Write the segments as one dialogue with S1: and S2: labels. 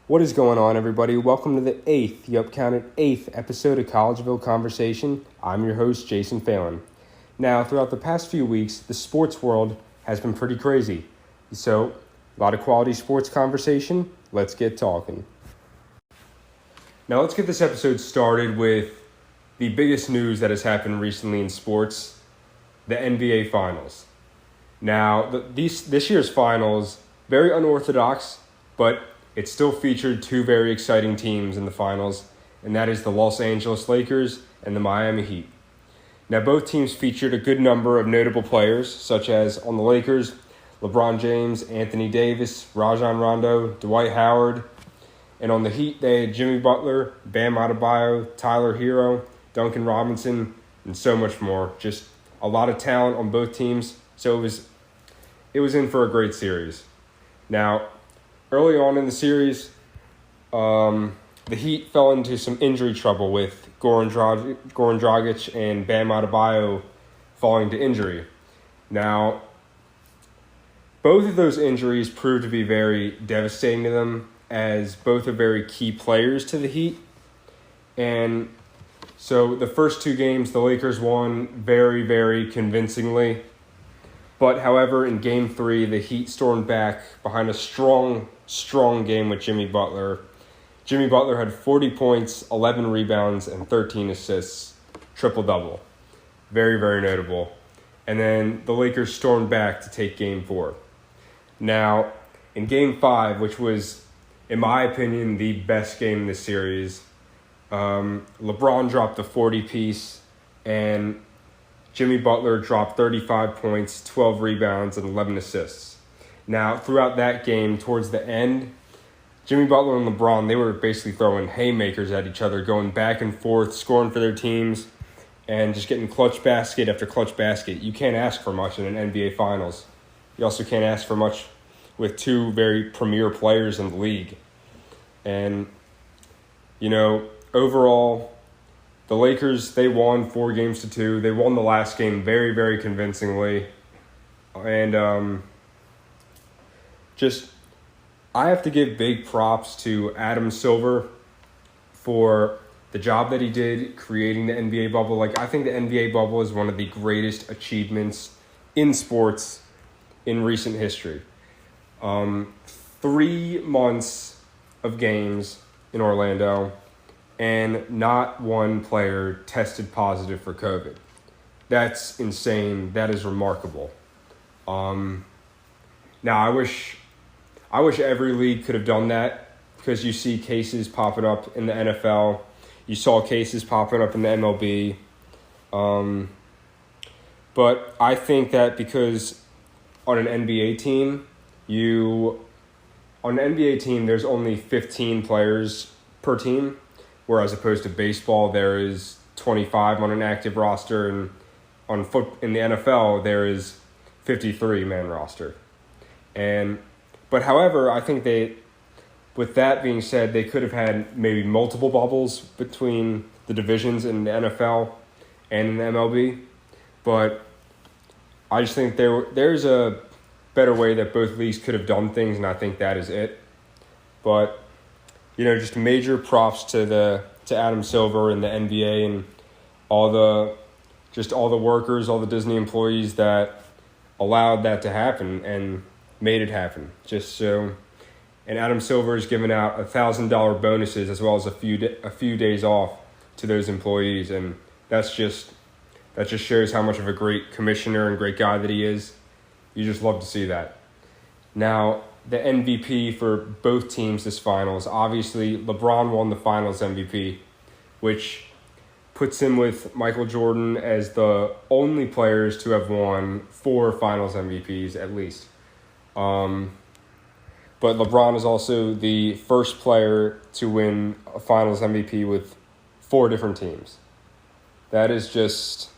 S1: What is going on, everybody? Welcome to the counted eighth episode of Collegeville Conversation. I'm your host, Jason Phelan. Now, throughout the past few weeks, the sports world has been pretty crazy. So, a lot of quality sports conversation. Let's get talking. Now, let's get this episode started with the biggest news that has happened recently in sports, the NBA Finals. Now, this year's Finals, very unorthodox, but it still featured two very exciting teams in the finals, and that is the Los Angeles Lakers and the Miami Heat. Now, both teams featured a good number of notable players, such as on the Lakers, LeBron James, Anthony Davis, Rajon Rondo, Dwight Howard, and on the Heat, they had Jimmy Butler, Bam Adebayo, Tyler Hero, Duncan Robinson, and so much more. Just a lot of talent on both teams, so it was in for a great series. Now, early on in the series, the Heat fell into some injury trouble with Goran Dragic and Bam Adebayo falling to injury. Now, both of those injuries proved to be very devastating to them, as both are very key players to the Heat. And so the first two games, the Lakers won very, very convincingly. But, however, in Game 3, the Heat stormed back behind a strong game with Jimmy Butler. Jimmy Butler had 40 points, 11 rebounds, and 13 assists, triple-double. Very, very notable. And then the Lakers stormed back to take Game 4. Now, in Game 5, which was, in my opinion, the best game in this series, LeBron dropped the 40-piece, and Jimmy Butler dropped 35 points, 12 rebounds, and 11 assists. Now, throughout that game, towards the end, Jimmy Butler and LeBron, they were basically throwing haymakers at each other, going back and forth, scoring for their teams, and just getting clutch basket after clutch basket. You can't ask for much in an NBA Finals. You also can't ask for much with two very premier players in the league. And, overall, the Lakers, they won 4-2. They won the last game very, very convincingly. And I have to give big props to Adam Silver for the job that he did creating the NBA bubble. I think the NBA bubble is one of the greatest achievements in sports in recent history. 3 months of games in Orlando, and not one player tested positive for COVID. That's insane. That is remarkable. Now, I wish every league could have done that, because you see cases popping up in the NFL. You saw cases popping up in the MLB. But I think that because on an NBA team, there's only 15 players per team, whereas opposed to baseball, there is 25 on an active roster, and in the NFL, there is 53-man roster. But however, I think with that being said, they could have had maybe multiple bubbles between the divisions in the NFL and in the MLB. But I just think there's a better way that both leagues could have done things, and I think that is it. But just major props to Adam Silver and the NBA and all the workers, all the Disney employees that allowed that to happen and made it happen. And Adam Silver has given out $1,000 bonuses as well as a few days off to those employees, and that just shows how much of a great commissioner and great guy that he is. You just love to see that. Now, the MVP for both teams this finals, obviously LeBron won the finals MVP, which puts him with Michael Jordan as the only players to have won 4 finals MVPs at least. But LeBron is also the first player to win a finals MVP with 4 different teams. That is just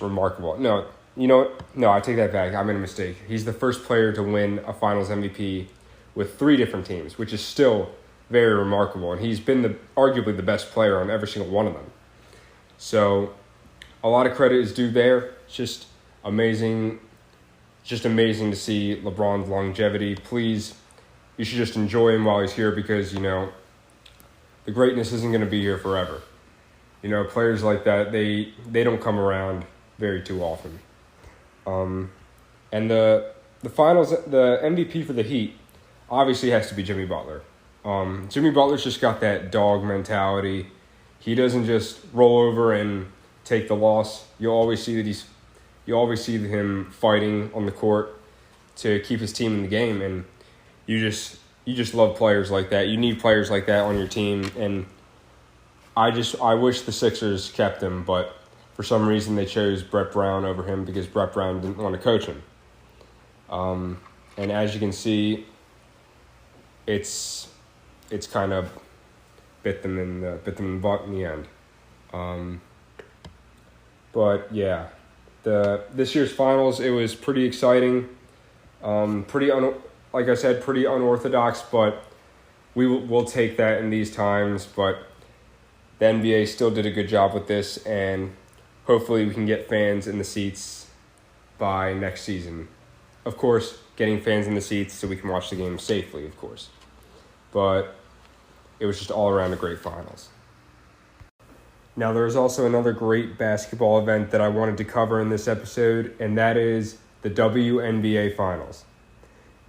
S1: remarkable. No, you know what? No, I take that back. I made a mistake. He's the first player to win a finals MVP with 3 different teams, which is still very remarkable. And he's been arguably the best player on every single one of them. So a lot of credit is due there. It's just amazing to see LeBron's longevity. Please you should just enjoy him while he's here because, the greatness isn't going to be here forever. Players like that, they don't come around very too often. And the finals, the MVP for the Heat obviously has to be Jimmy Butler. Jimmy Butler's just got that dog mentality. He doesn't just roll over and take the loss. You always see him fighting on the court to keep his team in the game, and you just love players like that. You need players like that on your team, and I wish the Sixers kept him, but for some reason they chose Brett Brown over him because Brett Brown didn't want to coach him. And as you can see, it's kind of bit them in the butt in the end. But yeah, this year's finals, it was pretty exciting. Like I said, pretty unorthodox, but we'll take that in these times. But the NBA still did a good job with this, and hopefully we can get fans in the seats by next season. Of course, getting fans in the seats so we can watch the game safely, of course. But it was just all around a great finals. Now, there's also another great basketball event that I wanted to cover in this episode, and that is the WNBA Finals.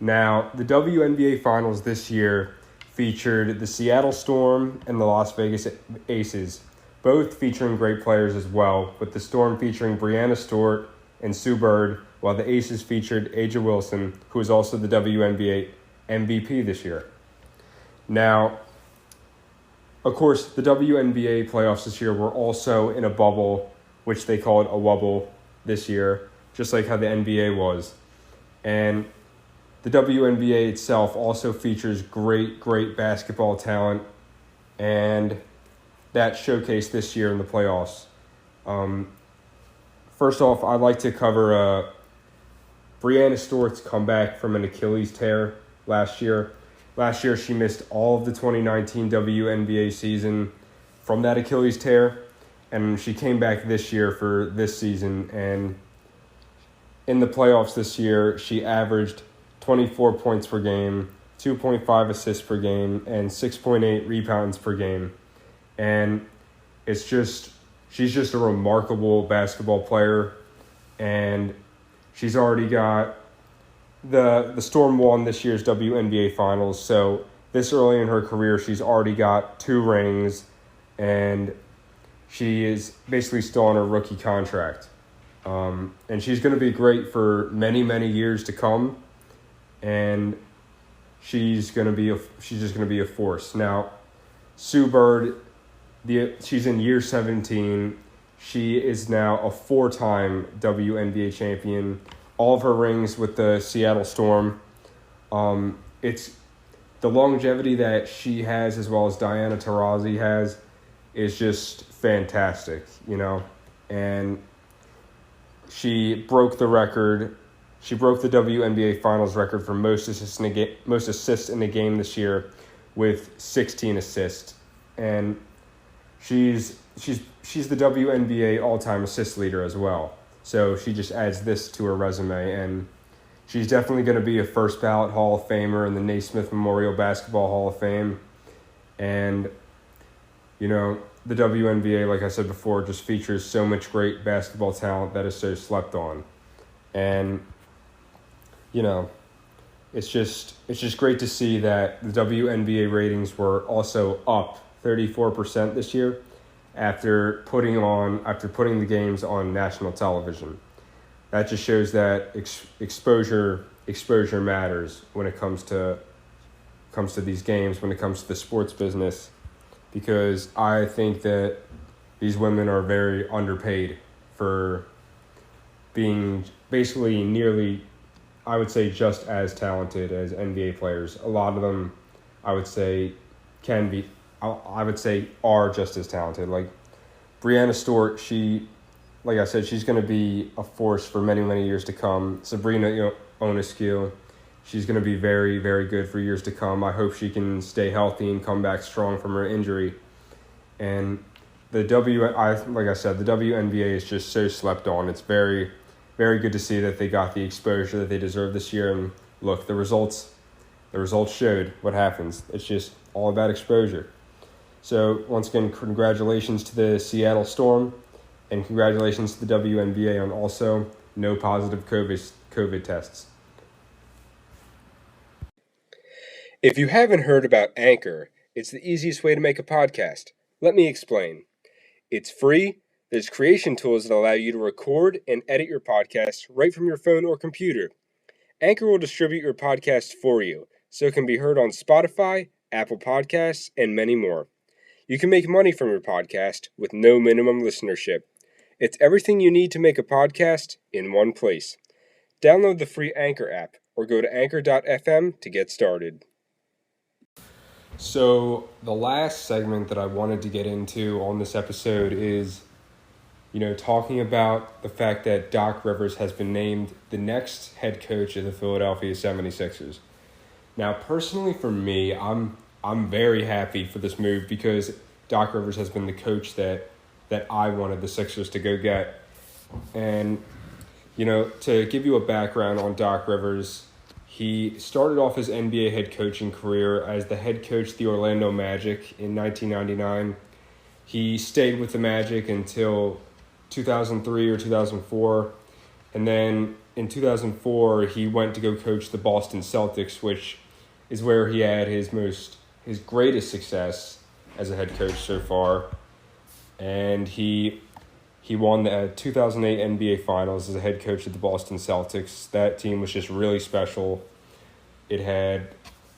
S1: Now, the WNBA Finals this year featured the Seattle Storm and the Las Vegas Aces, both featuring great players as well, with the Storm featuring Brianna Stewart and Sue Bird, while the Aces featured Aja Wilson, who is also the WNBA MVP this year. Now, of course, the WNBA playoffs this year were also in a bubble, which they called a wubble this year, just like how the NBA was. And the WNBA itself also features great basketball talent, and that showcased this year in the playoffs. First off, I'd like to cover Brianna Stewart's comeback from an Achilles tear last year. Last year, she missed all of the 2019 WNBA season from that Achilles tear, and she came back this year for this season. And in the playoffs this year, she averaged 24 points per game, 2.5 assists per game, and 6.8 rebounds per game. And she's just a remarkable basketball player, and she's already got the Storm won this year's WNBA Finals, so this early in her career, she's already got 2 rings, and she is basically still on her rookie contract. And she's going to be great for many, many years to come, and she's just going to be a force. Now, Sue Bird, she's in year 17. She is now a 4-time WNBA champion. All of her rings with the Seattle Storm. It's the longevity that she has, as well as Diana Taurasi has, is just fantastic, And she broke the record. She broke the WNBA Finals record for most assists in a game this year, with 16 assists, and she's the WNBA all-time assist leader as well. So she just adds this to her resume, and she's definitely going to be a first ballot Hall of Famer in the Naismith Memorial Basketball Hall of Fame. And, the WNBA, like I said before, just features so much great basketball talent that is so slept on. And, it's just great to see that the WNBA ratings were also up 34% this year, after putting the games on national television. That just shows that exposure matters when it comes to these games, when it comes to the sports business, because I think that these women are very underpaid for being basically nearly, I would say, just as talented as NBA players. A lot of them, I would say, are just as talented. Like Brianna Stewart, like I said, she's going to be a force for many, many years to come. Sabrina Ionescu, she's going to be very, very good for years to come. I hope she can stay healthy and come back strong from her injury. And like I said, the WNBA is just so slept on. It's very, very good to see that they got the exposure that they deserve this year. And look, the results the results showed what happens. It's just all about exposure. So once again, congratulations to the Seattle Storm, and congratulations to the WNBA on also no positive COVID tests. If you haven't heard about Anchor, it's the easiest way to make a podcast. Let me explain. It's free. There's creation tools that allow you to record and edit your podcast right from your phone or computer. Anchor will distribute your podcast for you, so it can be heard on Spotify, Apple Podcasts, and many more. You can make money from your podcast with no minimum listenership. It's everything you need to make a podcast in one place. Download the free Anchor app or go to anchor.fm to get started. So the last segment that I wanted to get into on this episode is, talking about the fact that Doc Rivers has been named the next head coach of the Philadelphia 76ers. Now, personally for me, I'm very happy for this move because Doc Rivers has been the coach that I wanted the Sixers to go get. And, to give you a background on Doc Rivers, he started off his NBA head coaching career as the head coach of the Orlando Magic in 1999. He stayed with the Magic until 2003 or 2004. And then in 2004, he went to go coach the Boston Celtics, which is where he had his greatest success as a head coach so far. And he won the 2008 NBA Finals as a head coach of the Boston Celtics. That team was just really special. It had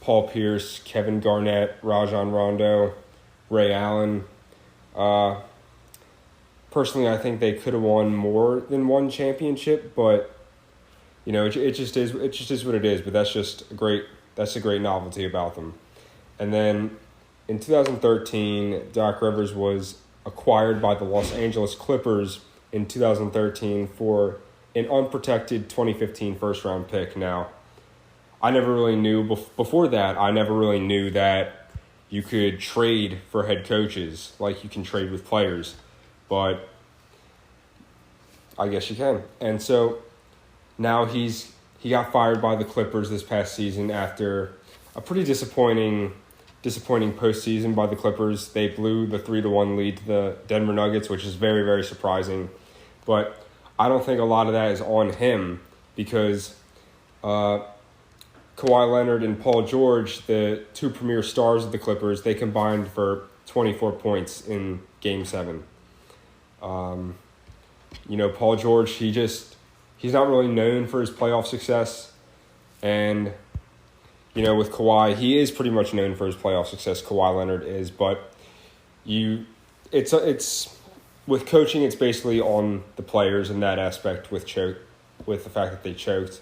S1: Paul Pierce, Kevin Garnett, Rajon Rondo, Ray Allen. Personally, I think they could have won more than one championship, but it just is what it is. But that's a great novelty about them. And then in 2013, Doc Rivers was acquired by the Los Angeles Clippers in 2013 for an unprotected 2015 first-round pick. Now, I never really knew, before that, I never really knew that you could trade for head coaches like you can trade with players. But I guess you can. And so now he got fired by the Clippers this past season after a pretty disappointing postseason by the Clippers. They blew the 3-1 lead to the Denver Nuggets, which is very, very surprising. But I don't think a lot of that is on him because Kawhi Leonard and Paul George, the two premier stars of the Clippers, they combined for 24 points in Game 7. Paul George, he's not really known for his playoff success. And with Kawhi, he is pretty much known for his playoff success. Kawhi Leonard is, but it's with coaching, it's basically on the players in that aspect with the fact that they choked.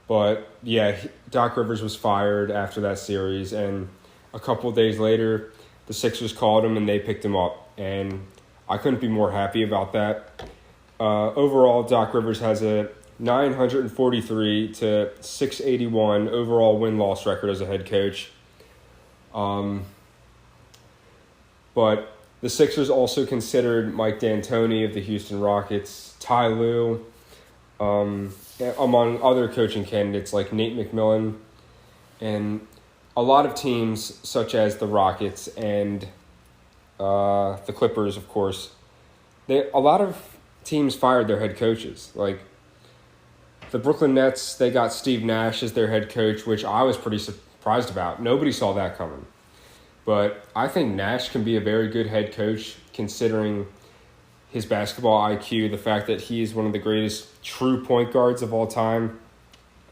S1: But yeah, Doc Rivers was fired after that series, and a couple of days later, the Sixers called him and they picked him up, and I couldn't be more happy about that. Overall, Doc Rivers has a 943 to 681 overall win-loss record as a head coach. But the Sixers also considered Mike D'Antoni of the Houston Rockets, Ty Lue, among other coaching candidates like Nate McMillan, and a lot of teams such as the Rockets and the Clippers, of course. A lot of teams fired their head coaches. Like the Brooklyn Nets, they got Steve Nash as their head coach, which I was pretty surprised about. Nobody saw that coming. But I think Nash can be a very good head coach considering his basketball IQ, the fact that he is one of the greatest true point guards of all time.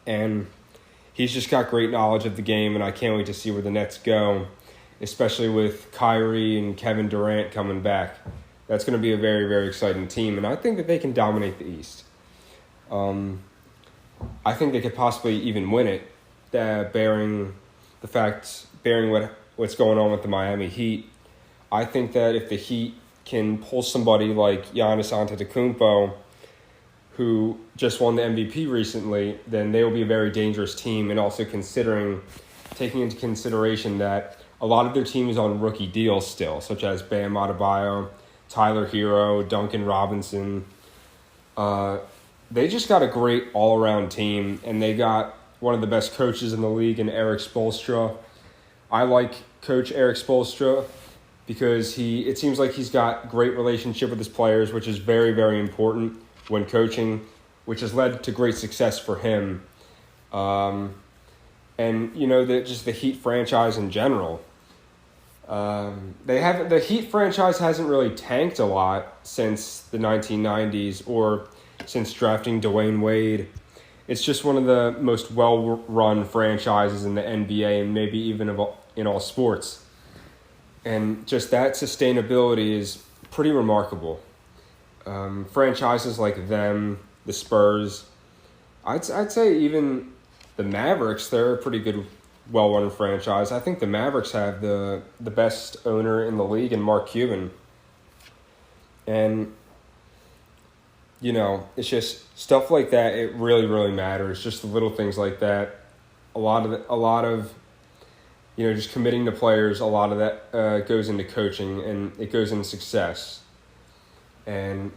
S1: And he's just got great knowledge of the game, and I can't wait to see where the Nets go, especially with Kyrie and Kevin Durant coming back. That's going to be a very, very exciting team, and I think that they can dominate the East. I think they could possibly even win it, bearing what's going on with the Miami Heat. I think that if the Heat can pull somebody like Giannis Antetokounmpo, who just won the MVP recently, then they will be a very dangerous team, and also taking into consideration that a lot of their team is on rookie deals still, such as Bam Adebayo, Tyler Hero, Duncan Robinson. They just got a great all-around team, and they got one of the best coaches in the league in Eric Spoelstra. I like Coach Eric Spoelstra because it seems like he's got great relationship with his players, which is very, very important when coaching, which has led to great success for him. And just the Heat franchise in general. The Heat franchise hasn't really tanked a lot since the 1990s or since drafting Dwayne Wade. It's just one of the most well-run franchises in the NBA and maybe even in all sports. And just that sustainability is pretty remarkable. Franchises like them, the Spurs, I'd say even the Mavericks, they're a pretty good, well-run franchise. I think the Mavericks have the best owner in the league in Mark Cuban. And, it's just stuff like that. It really, really matters. Just the little things like that. A lot of just committing to players, a lot of that goes into coaching and it goes into success. And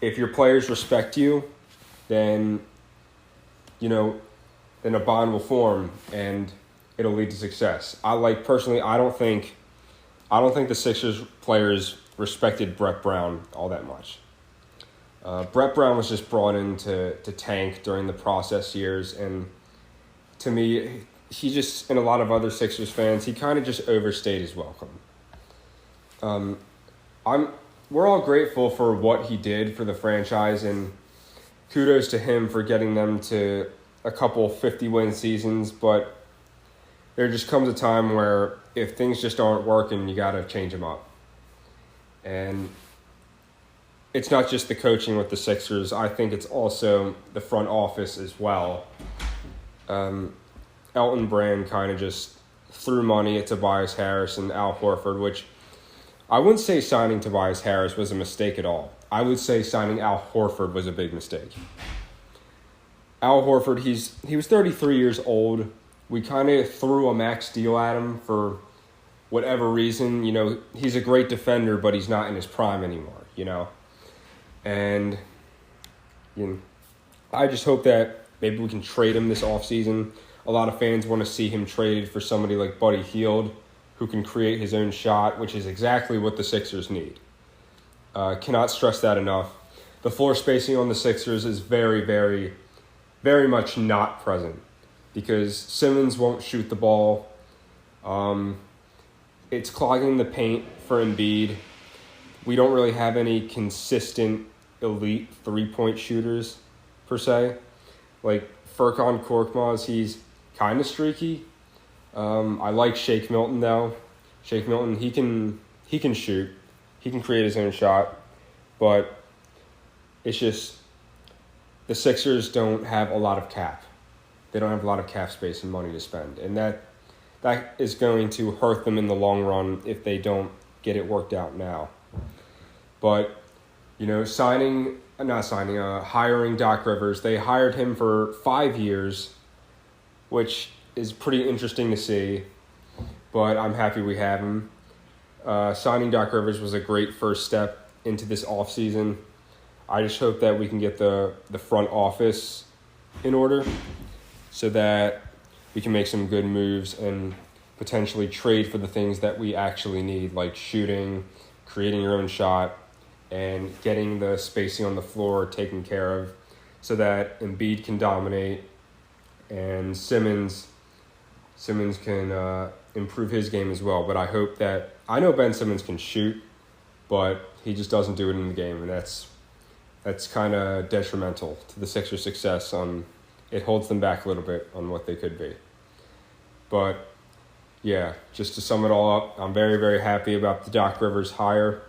S1: if your players respect you, then, then a bond will form and it'll lead to success. Personally, I don't think the Sixers players respected Brett Brown all that much. Brett Brown was just brought in to tank during the process years, and to me, he just, and a lot of other Sixers fans, he kind of just overstayed his welcome. We're all grateful for what he did for the franchise, and kudos to him for getting them to a couple 50-win seasons, but there just comes a time where if things just aren't working, you got to change them up. And it's not just the coaching with the Sixers. I think it's also the front office as well. Elton Brand kind of just threw money at Tobias Harris and Al Horford, which I wouldn't say signing Tobias Harris was a mistake at all. I would say signing Al Horford was a big mistake. Al Horford, he was 33 years old. We kind of threw a max deal at him for whatever reason. He's a great defender, but he's not in his prime anymore, And I just hope that maybe we can trade him this offseason. A lot of fans want to see him traded for somebody like Buddy Hield, who can create his own shot, which is exactly what the Sixers need. Cannot stress that enough. The floor spacing on the Sixers is very, very, very much not present because Simmons won't shoot the ball. It's clogging the paint for Embiid. We don't really have any consistent elite three-point shooters, per se. Like Furkan Korkmaz, he's kind of streaky. I like Shake Milton, though. Shake Milton, he can shoot. He can create his own shot. But it's just the Sixers don't have a lot of cap. They don't have a lot of cap space and money to spend. And that is going to hurt them in the long run if they don't get it worked out now. But, hiring Doc Rivers, they hired him for 5 years, which is pretty interesting to see, but I'm happy we have him. Signing Doc Rivers was a great first step into this offseason. I just hope that we can get the front office in order so that we can make some good moves and potentially trade for the things that we actually need, like shooting, creating your own shot, and getting the spacing on the floor taken care of so that Embiid can dominate and Simmons can improve his game as well. But I know Ben Simmons can shoot, but he just doesn't do it in the game, and that's kind of detrimental to the Sixers' success. It holds them back a little bit on what they could be. But yeah, just to sum it all up, I'm very, very happy about the Doc Rivers hire.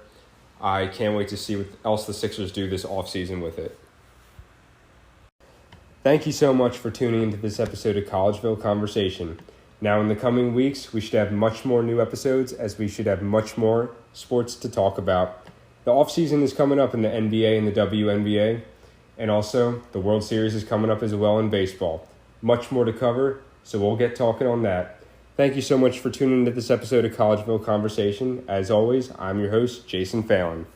S1: I can't wait to see what else the Sixers do this offseason with it. Thank you so much for tuning into this episode of Collegeville Conversation. Now, in the coming weeks, we should have much more new episodes as we should have much more sports to talk about. The offseason is coming up in the NBA and the WNBA, and also the World Series is coming up as well in baseball. Much more to cover, so we'll get talking on that. Thank you so much for tuning into this episode of Collegeville Conversation. As always, I'm your host, Jason Phelan.